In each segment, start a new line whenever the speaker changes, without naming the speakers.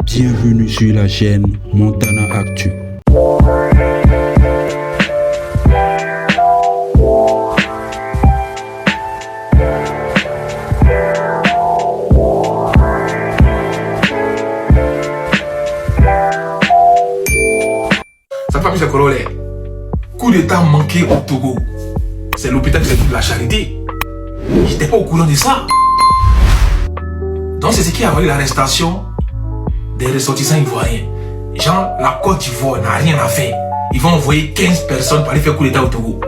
Bienvenue sur la chaîne Montana Actu.
Ça fait plus Corollaire. Coup d'état manqué au Togo. C'est l'hôpital qui fait toute la charité. J'étais pas au courant de ça. Donc c'est ce qui a valu l'arrestation des ressortissants ivoiriens. Genre, la Côte d'Ivoire n'a rien à faire. Ils vont envoyer 15 personnes pour aller faire coup d'état au Togo.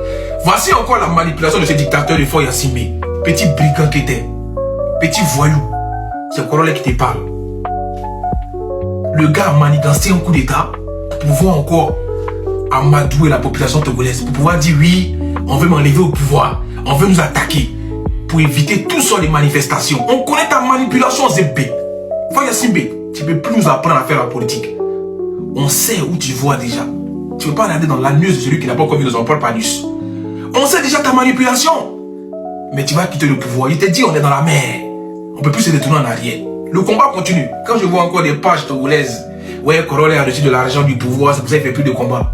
Voici encore la manipulation de ce dictateur de Faure Gnassingbé. Petit brigand qui était. Petit voyou. C'est Corollaire qui te parle. Le gars a manigancé un coup d'état pour pouvoir encore amadouer la population togolaise. Pour pouvoir dire oui, on veut m'enlever au pouvoir. On veut nous attaquer. Pour éviter tout ça les manifestations. On connaît ta manipulation, Zébé. Faure Gnassingbé, tu ne peux plus nous apprendre à faire la politique. On sait où tu vois déjà. Tu ne veux pas regarder dans l'anus de celui qui n'a pas encore vu dans son propre anus. On sait déjà ta manipulation. Mais tu vas quitter le pouvoir. Il t'a dit on est dans la mer. On ne peut plus se détourner en arrière. Le combat continue. Quand je vois encore des pages togolaises, ouais, Corollaire a reçu de l'argent du pouvoir, c'est pour ça qu'il ne fait plus de combat.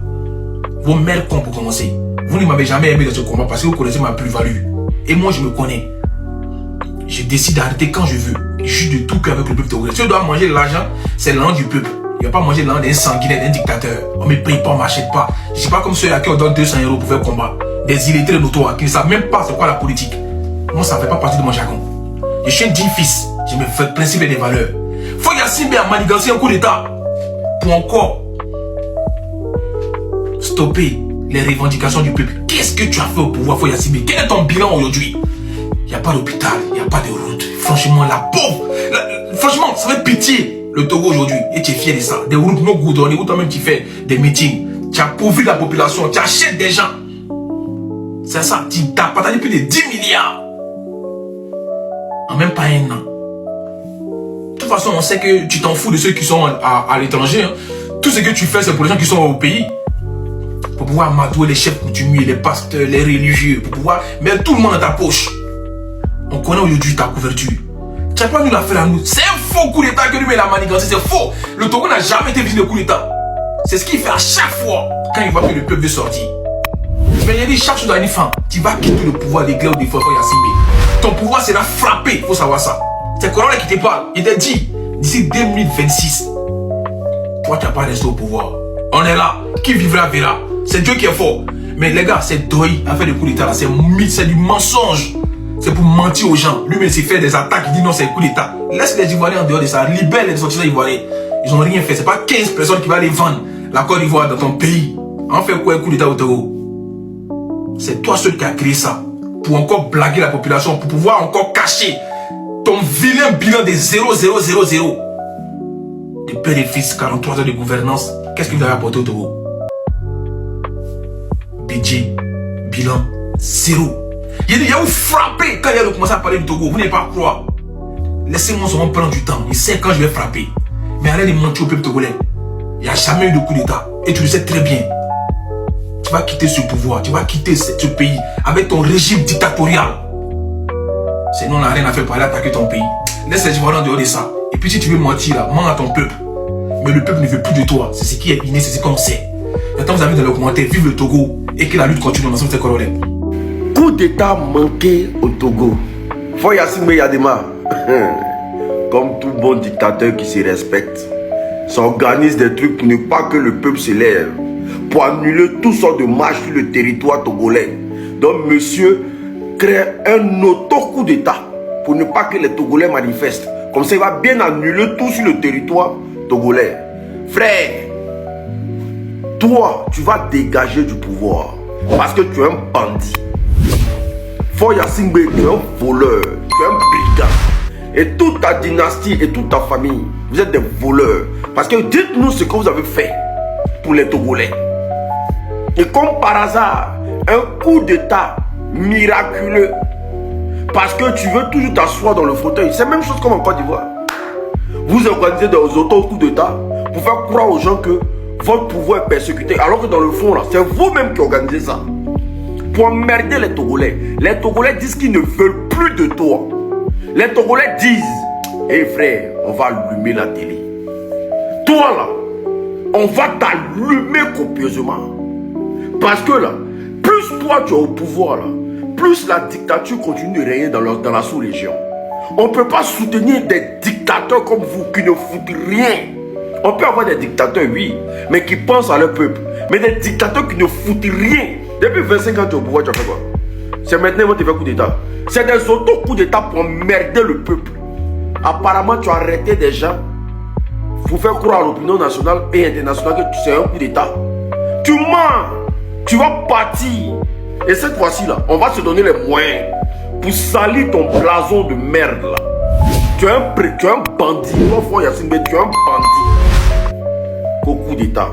Vos mères cons pour commencer. Vous ne m'avez jamais aimé dans ce combat parce que vous connaissez ma plus-value. Et moi, je me connais. Je décide d'arrêter quand je veux. Je suis de tout cœur avec le peuple togolais. Si on doit manger de l'argent, c'est l'argent du peuple. Il ne va pas manger l'argent d'un sanguinaire, d'un dictateur. On ne me paye pas, on ne m'achète pas. Je ne suis pas comme ceux à qui on donne 200 € pour faire combat. Des illettrés notoires qui ne savent même pas c'est quoi la politique. Moi, ça ne fait pas partie de mon jargon. Je suis un digne fils. Je me fais le principe et des valeurs. Faure Gnassingbé a manigancé un coup d'état pour encore stopper les revendications du peuple. Qu'est-ce que tu as fait au pouvoir, Faure Gnassingbé? Quel est ton bilan aujourd'hui? Il n'y a pas d'hôpital, il n'y a pas de route. Franchement, la pauvre. Franchement, ça fait pitié le Togo aujourd'hui. Et tu es fier de ça. Des routes non goudronnées, où toi-même tu fais des meetings. Tu as appauvri la population, tu achètes des gens. C'est ça, tu as partagé plus de 10 milliards. En même pas un an. De toute façon, on sait que tu t'en fous de ceux qui sont à l'étranger. Hein. Tout ce que tu fais, c'est pour les gens qui sont au pays. Pour pouvoir amadouer les chefs coutumiers, les pasteurs, les religieux. Pour pouvoir mettre tout le monde dans ta poche. On connaît aujourd'hui ta couverture. Tu n'as pas nous la faire à nous. C'est un faux coup d'état que lui-même a manigancé. C'est faux. Le Togo n'a jamais été victime de coup d'état. C'est ce qu'il fait à chaque fois quand il voit que le peuple veut sortir. Mais il a dit chaque chose à une fin. Tu vas quitter le pouvoir des Glaives ou des Faure Gnassingbé. Ton pouvoir sera frappé. Il faut savoir ça. C'est Corollaire qui te parle. Il t'a dit d'ici 2026. Toi, tu n'as pas resté au pouvoir. On est là. Qui vivra verra. C'est Dieu qui est fort. Mais les gars, c'est Doyi à faire des coups d'état là. C'est mythe, c'est du mensonge. C'est pour mentir aux gens. Lui-même s'il fait des attaques, il dit non, c'est un coup d'état. Laisse les Ivoiriens en dehors de ça. Libère les ressortissants ivoiriens. Ils n'ont rien fait. C'est pas 15 personnes qui vont aller vendre la Côte d'Ivoire dans ton pays. En fait quoi un coup d'état au Togo? C'est toi seul qui as créé ça. Pour encore blaguer la population. Pour pouvoir encore cacher ton vilain bilan de 0,000. De père et fils, 43 ans de gouvernance. Qu'est-ce que vous avez apporté au Togo? Budget, bilan, 0. Il y a où frapper quand il a commencé à parler du Togo. Vous n'allez pas croire. Laissez-moi seulement prendre du temps. Il sait quand je vais frapper. Mais arrêtez de mentir au peuple togolais. Il n'y a jamais eu de coup d'état. Et tu le sais très bien. Tu vas quitter ce pouvoir. Tu vas quitter ce pays avec ton régime dictatorial. Sinon, on n'a rien à faire pour aller attaquer ton pays. Laisse les Ivoiriens en dehors de ça. Et puis si tu veux mentir là, mens à ton peuple. Mais le peuple ne veut plus de toi. C'est ce qui est inné, c'est ce qu'on sait. Maintenant, vous avez dans le commentaire, vive le Togo. Et que la lutte continue ensemble, c'est Corollaire.
Coup d'état manqué au Togo. Faure Gnassingbé Yadema, comme tout bon dictateur qui se respecte, s'organise des trucs pour ne pas que le peuple se lève, pour annuler toutes sortes de marches sur le territoire togolais. Donc monsieur crée un auto-coup d'état pour ne pas que les Togolais manifestent. Comme ça il va bien annuler tout sur le territoire togolais. Frère, toi tu vas dégager du pouvoir parce que tu es un bandit. Faure Gnassingbé, tu es un voleur, tu es un brigand. Et toute ta dynastie et toute ta famille, vous êtes des voleurs. Parce que dites-nous ce que vous avez fait pour les Togolais. Et comme par hasard, un coup d'état miraculeux. Parce que tu veux toujours t'asseoir dans le fauteuil. C'est la même chose comme en Côte d'Ivoire. Vous organisez des auto-coups d'état pour faire croire aux gens que votre pouvoir est persécuté. Alors que dans le fond, là, c'est vous-même qui organisez ça. Pour emmerder les Togolais. Les Togolais disent qu'ils ne veulent plus de toi. Les Togolais disent, hé frère, on va allumer la télé. toi là, on va t'allumer copieusement. Parce que là, plus toi tu es au pouvoir là, plus la dictature continue de régner dans la sous-région. On ne peut pas soutenir des dictateurs comme vous qui ne foutent rien. On peut avoir des dictateurs, oui, mais qui pensent à leur peuple. Mais des dictateurs qui ne foutent rien. Depuis 25 ans tu es au pouvoir, tu as fait quoi? C'est maintenant qu'ils vont te faire coup d'état. C'est des auto-coups d'état pour emmerder le peuple. Apparemment, tu as arrêté des gens pour faire croire à l'opinion nationale et internationale que c'est un coup d'état. Tu mens. Tu vas partir. Et cette fois-ci là, on va se donner les moyens pour salir ton blason de merde là. Tu es un bandit. Tu es un bandit. Au coup d'état.